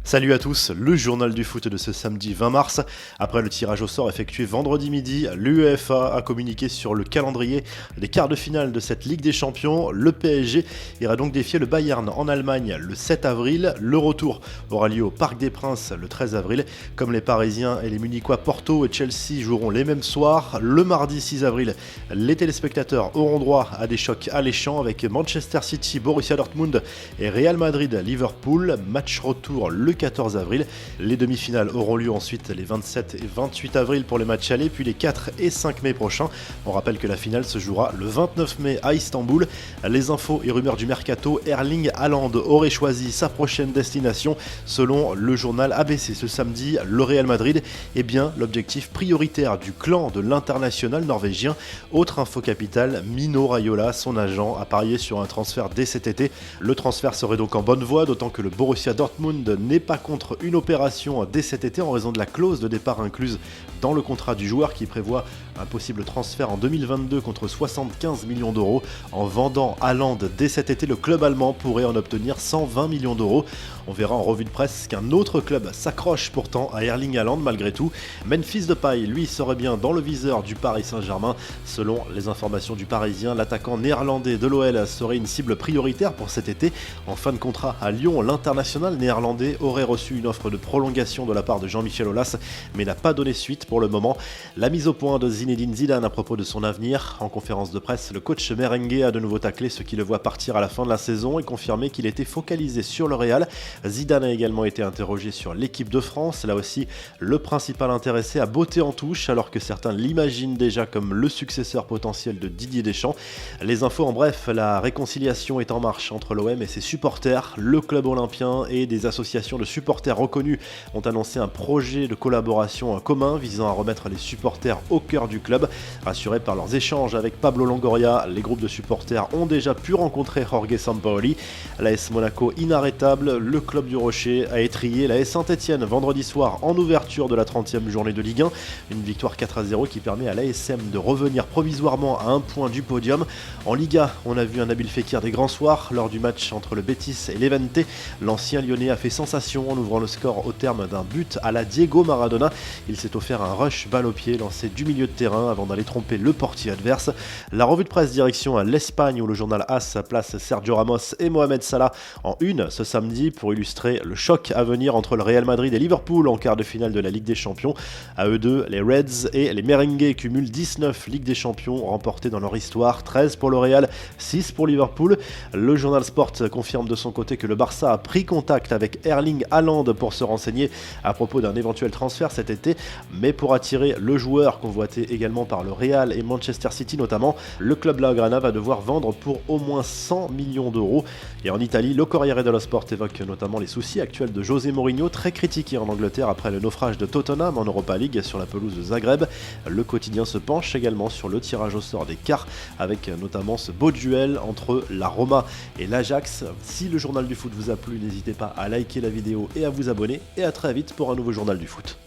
Salut à tous, le journal du foot de ce samedi 20 mars. Après le tirage au sort effectué vendredi midi, l'UEFA a communiqué sur le calendrier des quarts de finale de cette Ligue des Champions. Le PSG ira donc défier le Bayern en Allemagne le 7 avril. Le retour aura lieu au Parc des Princes le 13 avril. Comme les Parisiens et les Munichois Porto et Chelsea joueront les mêmes soirs, le mardi 6 avril, les téléspectateurs auront droit à des chocs alléchants avec Manchester City, Borussia Dortmund et Real Madrid-Liverpool. Match retour le 14 avril. Les demi-finales auront lieu ensuite les 27 et 28 avril pour les matchs allés, puis les 4 et 5 mai prochains. On rappelle que la finale se jouera le 29 mai à Istanbul. Les infos et rumeurs du mercato, Erling Haaland aurait choisi sa prochaine destination. Selon le journal ABC ce samedi, le Real Madrid est bien l'objectif prioritaire du clan de l'international norvégien. Autre info capitale, Mino Raiola, son agent, a parié sur un transfert dès cet été. Le transfert serait donc en bonne voie, d'autant que le Borussia Dortmund n'est pas contre une opération dès cet été en raison de la clause de départ incluse dans le contrat du joueur qui prévoit un possible transfert en 2022 contre 75 millions d'euros. En vendant Haaland dès cet été, le club allemand pourrait en obtenir 120 millions d'euros. On verra en revue de presse qu'un autre club s'accroche pourtant à Erling Haaland malgré tout. Memphis Depay, lui, serait bien dans le viseur du Paris Saint-Germain. Selon les informations du Parisien, l'attaquant néerlandais de l'OL serait une cible prioritaire pour cet été. En fin de contrat à Lyon, l'international néerlandais aurait reçu une offre de prolongation de la part de Jean-Michel Aulas, mais n'a pas donné suite pour le moment. La mise au point de Zinedine Zidane à propos de son avenir. En conférence de presse, le coach merengue a de nouveau taclé ce qui le voit partir à la fin de la saison et confirmé qu'il était focalisé sur le Real. Zidane a également été interrogé sur l'équipe de France. Là aussi, le principal intéressé a botté en touche alors que certains l'imaginent déjà comme le successeur potentiel de Didier Deschamps. Les infos en bref, la réconciliation est en marche entre l'OM et ses supporters. Le club olympien et des associations de supporters reconnus ont annoncé un projet de collaboration commun visant à remettre les supporters au cœur du club. Rassurés par leurs échanges avec Pablo Longoria, les groupes de supporters ont déjà pu rencontrer Jorge Sampaoli. L'AS Monaco inarrêtable, le club du Rocher a étrillé l'AS Saint-Etienne vendredi soir en ouverture de la 30e journée de Ligue 1. Une victoire 4-0 qui permet à l'ASM de revenir provisoirement à un point du podium. En Liga, on a vu un Nabil Fekir des grands soirs lors du match entre le Betis et l'Levante. L'ancien lyonnais a fait sensation en ouvrant le score au terme d'un but à la Diego Maradona. Il s'est offert un rush balle au pied lancé du milieu de terrain avant d'aller tromper le portier adverse. La revue de presse direction à l'Espagne où le journal AS place Sergio Ramos et Mohamed Salah en une ce samedi pour illustrer le choc à venir entre le Real Madrid et Liverpool en quart de finale de la Ligue des Champions. À eux deux, les Reds et les merengues cumulent 19 Ligues des Champions remportées dans leur histoire, 13 pour le Real, 6 pour Liverpool. Le journal Sport confirme de son côté que le Barça a pris contact avec Erling Haaland pour se renseigner à propos d'un éventuel transfert cet été, mais pour attirer le joueur convoité également par le Real et Manchester City notamment, le club blaugrana va devoir vendre pour au moins 100 millions d'euros. Et en Italie, le Corriere dello Sport évoque notamment les soucis actuels de José Mourinho, très critiqué en Angleterre après le naufrage de Tottenham en Europa League sur la pelouse de Zagreb. Le quotidien se penche également sur le tirage au sort des quarts, avec notamment ce beau duel entre la Roma et l'Ajax. Si le journal du foot vous a plu, n'hésitez pas à liker la vidéo et à vous abonner, et à très vite pour un nouveau journal du foot.